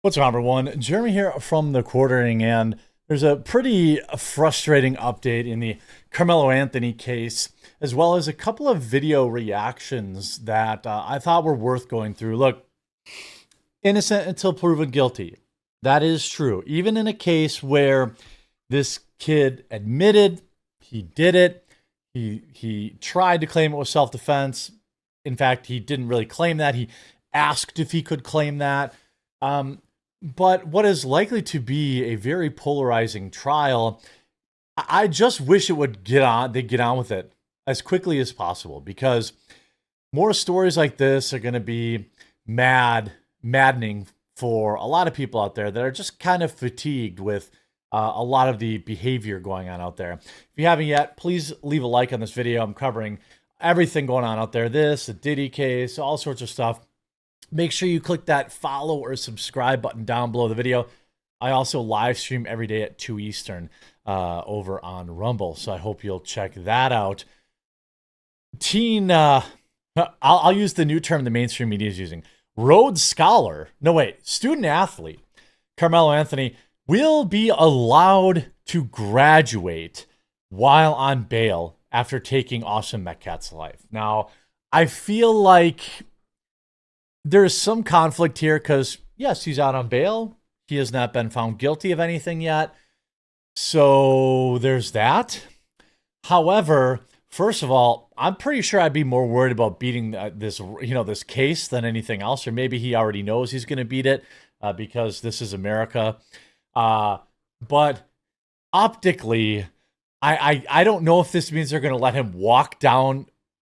What's up, everyone? Jeremy here from the quartering, and there's a pretty frustrating update in the Karmelo Anthony case, as well as a couple of video reactions that I thought were worth going through. Look, innocent until proven guilty. That is true. Even in a case where this kid admitted he did it, he tried to claim it was self-defense. In fact, he didn't really claim that. He asked if he could claim that. But what is likely to be a very polarizing trial, I just wish it would they get on with it as quickly as possible, because more stories like this are going to be maddening for a lot of people out there that are just kind of fatigued with a lot of the behavior going on out there. If you haven't yet, please leave a like on this video. I'm covering everything going on out there. The Diddy case, all sorts of stuff. Make sure you click that follow or subscribe button down below the video. I also live stream every day at 2 Eastern over on Rumble, so I hope you'll check that out. I'll use the new term the mainstream media is using. Rhodes Scholar, student athlete, Karmelo Anthony, will be allowed to graduate while on bail after taking Austin Metcalf's life. Now, I feel like there's some conflict here because, yes, he's out on bail. He has not been found guilty of anything yet. So there's that. However, first of all, I'm pretty sure I'd be more worried about beating this case than anything else. Or maybe he already knows he's going to beat it because this is America. But optically, I don't know if this means they're going to let him walk down.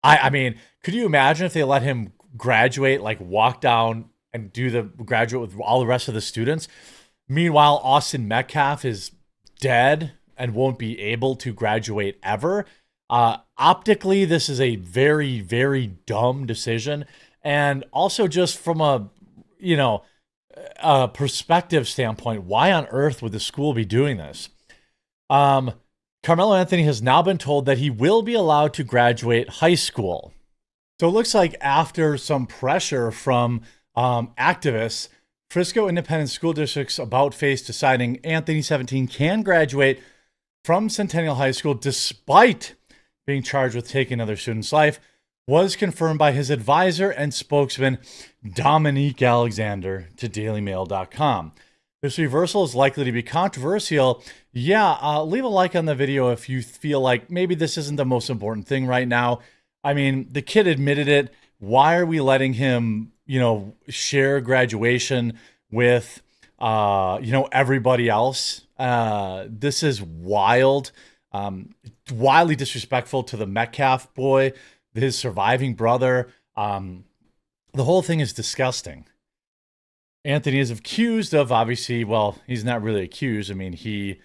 I mean, could you imagine if they let him graduate, like walk down and do the graduate with all the rest of the students? Meanwhile, Austin Metcalf is dead and won't be able to graduate ever. Optically, this is a very, very dumb decision. And also just from a perspective standpoint, why on earth would the school be doing this? Karmelo Anthony has now been told that he will be allowed to graduate high school. So it looks like after some pressure from activists, Frisco Independent School District's about face deciding Anthony 17 can graduate from Centennial High School despite being charged with taking another student's life was confirmed by his advisor and spokesman, Dominique Alexander, to dailymail.com. This reversal is likely to be controversial. Leave a like on the video if you feel like maybe this isn't the most important thing right now. I mean, the kid admitted it. Why are we letting him, share graduation with, everybody else? This is wild, wildly disrespectful to the Metcalf boy, his surviving brother. The whole thing is disgusting. Anthony is accused of, obviously, well, he's not really accused. I mean, we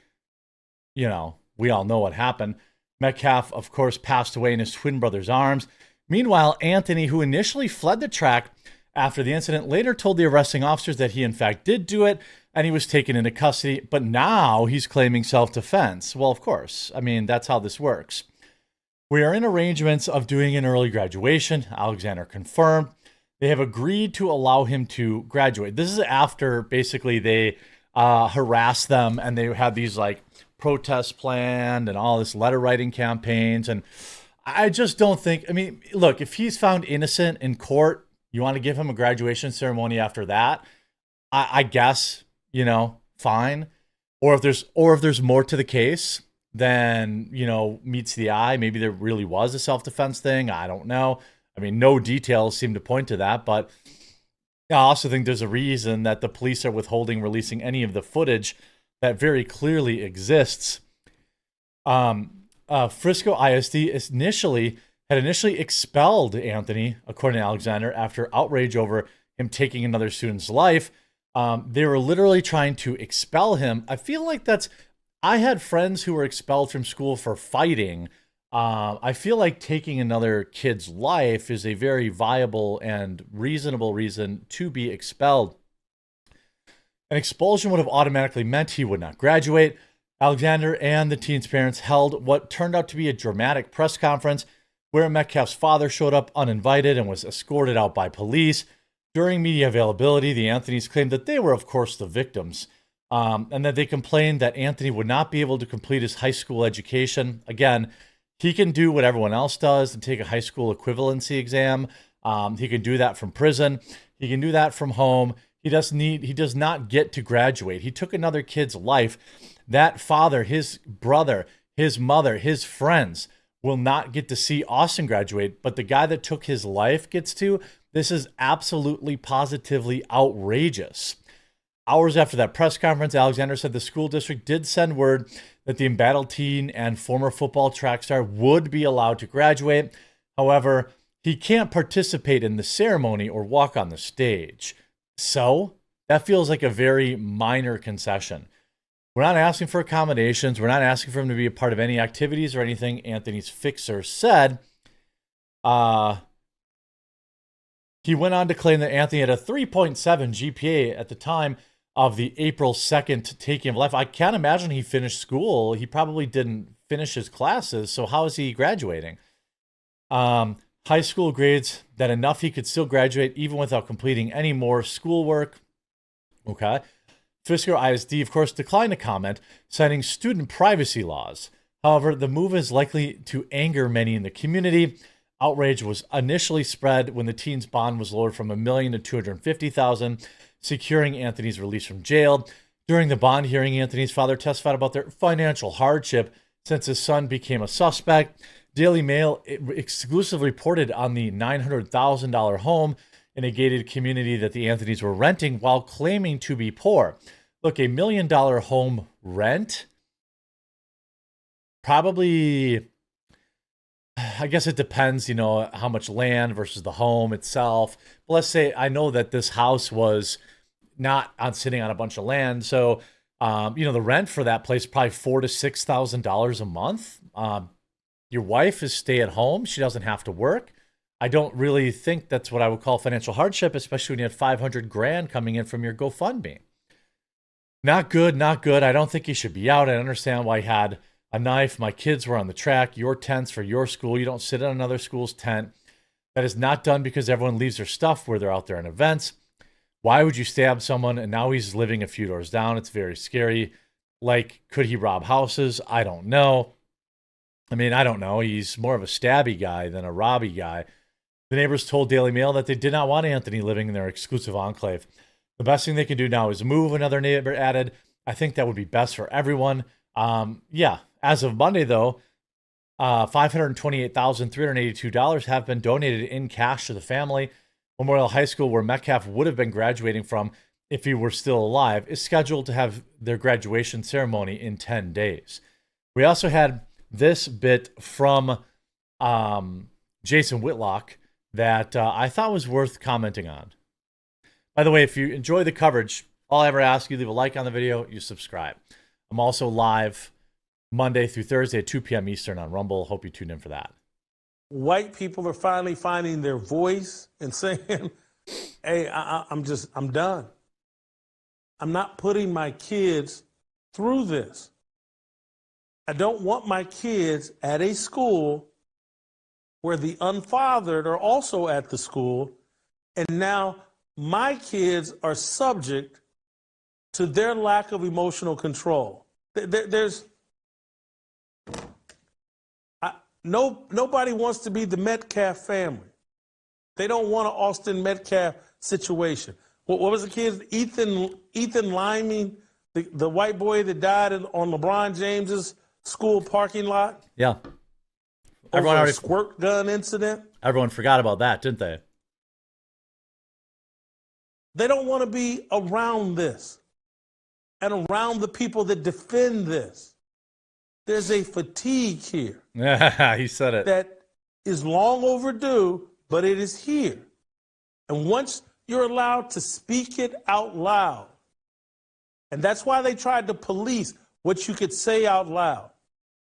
all know what happened. Metcalf, of course, passed away in his twin brother's arms. Meanwhile, Anthony, who initially fled the track after the incident, later told the arresting officers that he, in fact, did do it, and he was taken into custody. But now he's claiming self-defense. Well, of course. I mean, that's how this works. We are in arrangements of doing an early graduation, Alexander confirmed. They have agreed to allow him to graduate. This is after, basically, they harassed them, and they had these, protests planned and all this letter writing campaigns. And I just don't think, look, if he's found innocent in court, you want to give him a graduation ceremony after that, I guess, fine. Or if there's more to the case than, meets the eye, maybe there really was a self-defense thing. I don't know. I mean, no details seem to point to that, but I also think there's a reason that the police are withholding releasing any of the footage that very clearly exists. Frisco ISD had initially expelled Anthony, according to Alexander, after outrage over him taking another student's life. They were literally trying to expel him. I feel like I had friends who were expelled from school for fighting. I feel like taking another kid's life is a very viable and reasonable reason to be expelled. An expulsion would have automatically meant he would not graduate. Alexander and the teen's parents held what turned out to be a dramatic press conference where Metcalf's father showed up uninvited and was escorted out by police. During media availability, the Anthonys claimed that they were, of course, the victims, and that they complained that Anthony would not be able to complete his high school education. Again, he can do what everyone else does and take a high school equivalency exam. He can do that from prison. He can do that from home. He does not get to graduate. He took another kid's life. That father, his brother, his mother, his friends will not get to see Austin graduate, but the guy that took his life gets to. This is absolutely, positively outrageous. Hours after that press conference, Alexander said the school district did send word that the embattled teen and former football track star would be allowed to graduate. However, he can't participate in the ceremony or walk on the stage. So that feels like a very minor concession. We're not asking for accommodations. We're not asking for him to be a part of any activities or anything, Anthony's fixer said. He went on to claim that Anthony had a 3.7 GPA at the time of the April 2nd taking of life. I can't imagine he finished school. He probably didn't finish his classes, so how is he graduating? High school grades, that enough he could still graduate even without completing any more schoolwork. Okay. Fisker ISD, of course, declined to comment, citing student privacy laws. However, the move is likely to anger many in the community. Outrage was initially spread when the teen's bond was lowered from $1 million to $250,000, securing Anthony's release from jail. During the bond hearing, Anthony's father testified about their financial hardship since his son became a suspect. Daily Mail exclusively reported on the $900,000 home in a gated community that the Anthonys were renting while claiming to be poor. Look, $1 million home rent? Probably, I guess it depends, how much land versus the home itself. But let's say I know that this house was not sitting on a bunch of land. So, the rent for that place is probably $4,000 to $6,000 a month. Your wife is stay at home. She doesn't have to work. I don't really think that's what I would call financial hardship, especially when you had $500,000 coming in from your GoFundMe. Not good, not good. I don't think he should be out. I understand why he had a knife. My kids were on the track. Your tent's for your school. You don't sit in another school's tent. That is not done because everyone leaves their stuff where they're out there in events. Why would you stab someone? And now he's living a few doors down. It's very scary. Like, could he rob houses? I don't know. I don't know. He's more of a stabby guy than a robby guy. The neighbors told Daily Mail that they did not want Anthony living in their exclusive enclave. The best thing they can do now is move, another neighbor added. I think that would be best for everyone. As of Monday, though, $528,382 have been donated in cash to the family. Memorial High School, where Metcalf would have been graduating from if he were still alive, is scheduled to have their graduation ceremony in 10 days. We also had this bit from Jason Whitlock that I thought was worth commenting on. By the way, if you enjoy the coverage, all I ever ask you, leave a like on the video, you subscribe. I'm also live Monday through Thursday at 2 p.m. Eastern on Rumble. Hope you tune in for that. White people are finally finding their voice and saying, hey, I'm done. I'm not putting my kids through this. I don't want my kids at a school where the unfathered are also at the school, and now my kids are subject to their lack of emotional control. Nobody wants to be the Metcalf family. They don't want an Austin Metcalf situation. What was the kid? Ethan Liming, the white boy that died on LeBron James's school parking lot? Yeah. Everyone already squirt gun incident. Everyone forgot about that, didn't they? They don't want to be around this and around the people that defend this. There's a fatigue here. Yeah, he said it. That is long overdue, but it is here. And once you're allowed to speak it out loud, and that's why they tried to police what you could say out loud,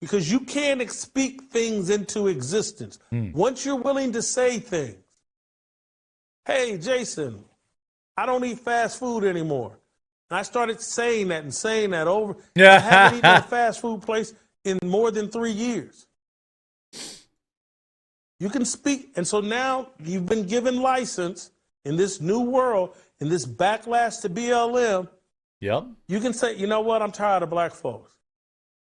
because you can't speak things into existence. Once you're willing to say things, hey, Jason, I don't eat fast food anymore. And I started saying that over. Yeah. I haven't eaten at a fast food place in more than 3 years. You can speak. And so now you've been given license in this new world, in this backlash to BLM, Yep. you can say, you know what, I'm tired of black folks.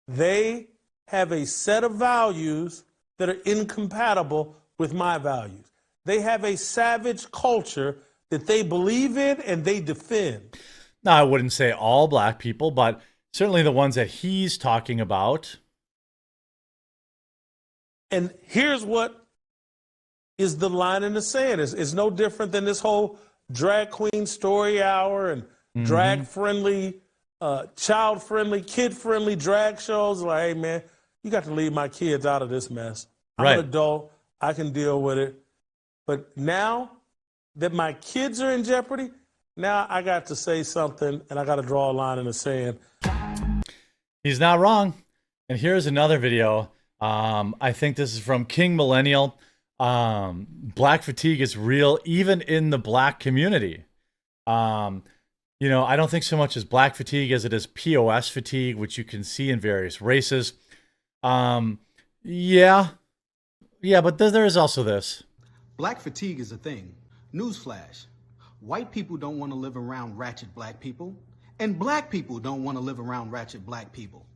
They have a set of values that are incompatible with my values. They have a savage culture that they believe in and they defend. Now, I wouldn't say all black people, but certainly the ones that he's talking about. And here's what is the line in the sand. It's no different than this whole drag queen story hour and drag-friendly, child-friendly, kid-friendly drag shows. Like, hey, man, you got to leave my kids out of this mess. I'm Right. an adult. I can deal with it. But now that my kids are in jeopardy, now I got to say something, and I got to draw a line in the sand. He's not wrong. And here's another video. I think this is from King Millennial. Black fatigue is real, even in the black community. You know, I don't think so much as black fatigue as it is POS fatigue, which you can see in various races. Yeah, but there is also this. Black fatigue is a thing. Newsflash. White people don't want to live around ratchet black people, and black people don't want to live around ratchet black people.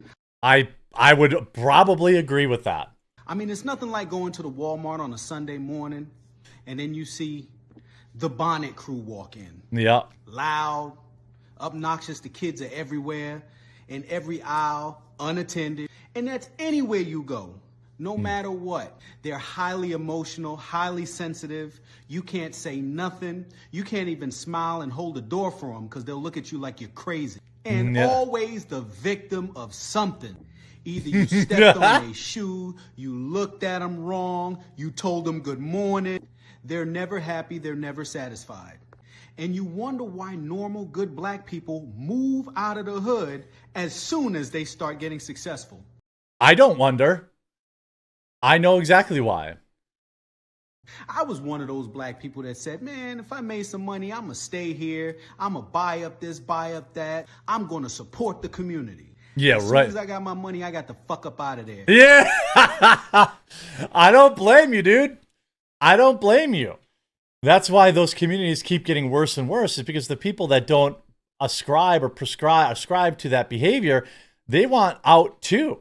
I would probably agree with that. I mean, it's nothing like going to the Walmart on a Sunday morning, and then you see the bonnet crew walk in. Yeah. Loud, obnoxious, the kids are everywhere, in every aisle, unattended, and that's anywhere you go. No matter what, they're highly emotional, highly sensitive. You can't say nothing. You can't even smile and hold the door for them because they'll look at you like you're crazy. And always the victim of something. Either you stepped on a shoe, you looked at them wrong, you told them good morning. They're never happy, they're never satisfied. And you wonder why normal, good black people move out of the hood as soon as they start getting successful. I don't wonder. I know exactly why. I was one of those black people that said, man, if I made some money, I'm going to stay here. I'm going to buy up this, buy up that. I'm going to support the community. Yeah, as right. As soon as I got my money, I got the fuck up out of there. Yeah. I don't blame you, dude. I don't blame you. That's why those communities keep getting worse and worse, is because the people that don't ascribe to that behavior, they want out too.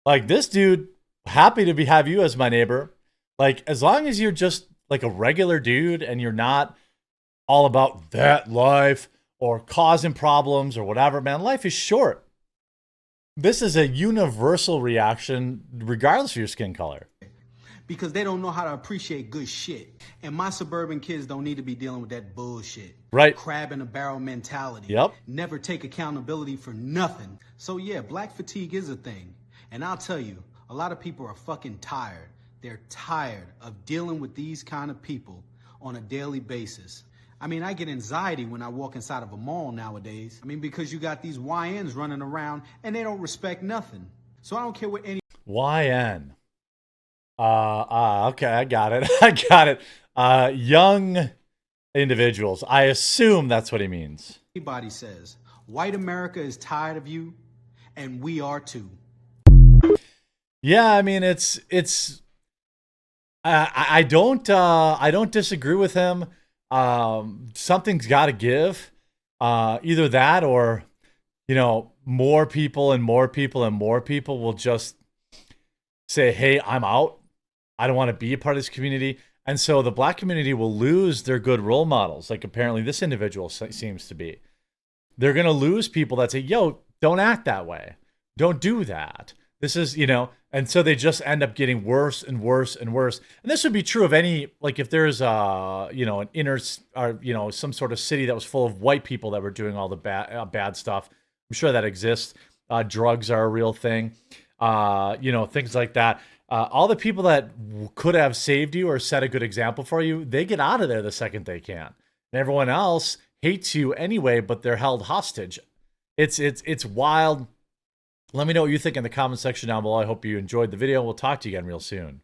Like this dude, happy to have you as my neighbor. Like, as long as you're just like a regular dude and you're not all about that life or causing problems or whatever, man, life is short. This is a universal reaction regardless of your skin color. Because they don't know how to appreciate good shit. And my suburban kids don't need to be dealing with that bullshit. Right. Crab in a barrel mentality. Yep. Never take accountability for nothing. So yeah, black fatigue is a thing. And I'll tell you, a lot of people are fucking tired. They're tired of dealing with these kind of people on a daily basis. I mean, I get anxiety when I walk inside of a mall nowadays. I mean, because you got these YNs running around and they don't respect nothing. So I don't care what any YN. Okay, I got it. I got it. Young individuals. I assume that's what he means. anybody says. White America is tired of you, and we are too. Yeah, I mean, I don't disagree with him. Something's got to give. Either that, or more people and more people and more people will just say, "Hey, I'm out. I don't want to be a part of this community." And so the black community will lose their good role models, like apparently this individual seems to be. They're going to lose people that say, "Yo, don't act that way. Don't do that." This is, and so they just end up getting worse and worse and worse. And this would be true of any, like if there's an inner, or, some sort of city that was full of white people that were doing all the bad stuff. I'm sure that exists. Drugs are a real thing. Things like that. All the people that could have saved you or set a good example for you, they get out of there the second they can. And everyone else hates you anyway, but they're held hostage. It's wild. Let me know what you think in the comment section down below. I hope you enjoyed the video. We'll talk to you again real soon.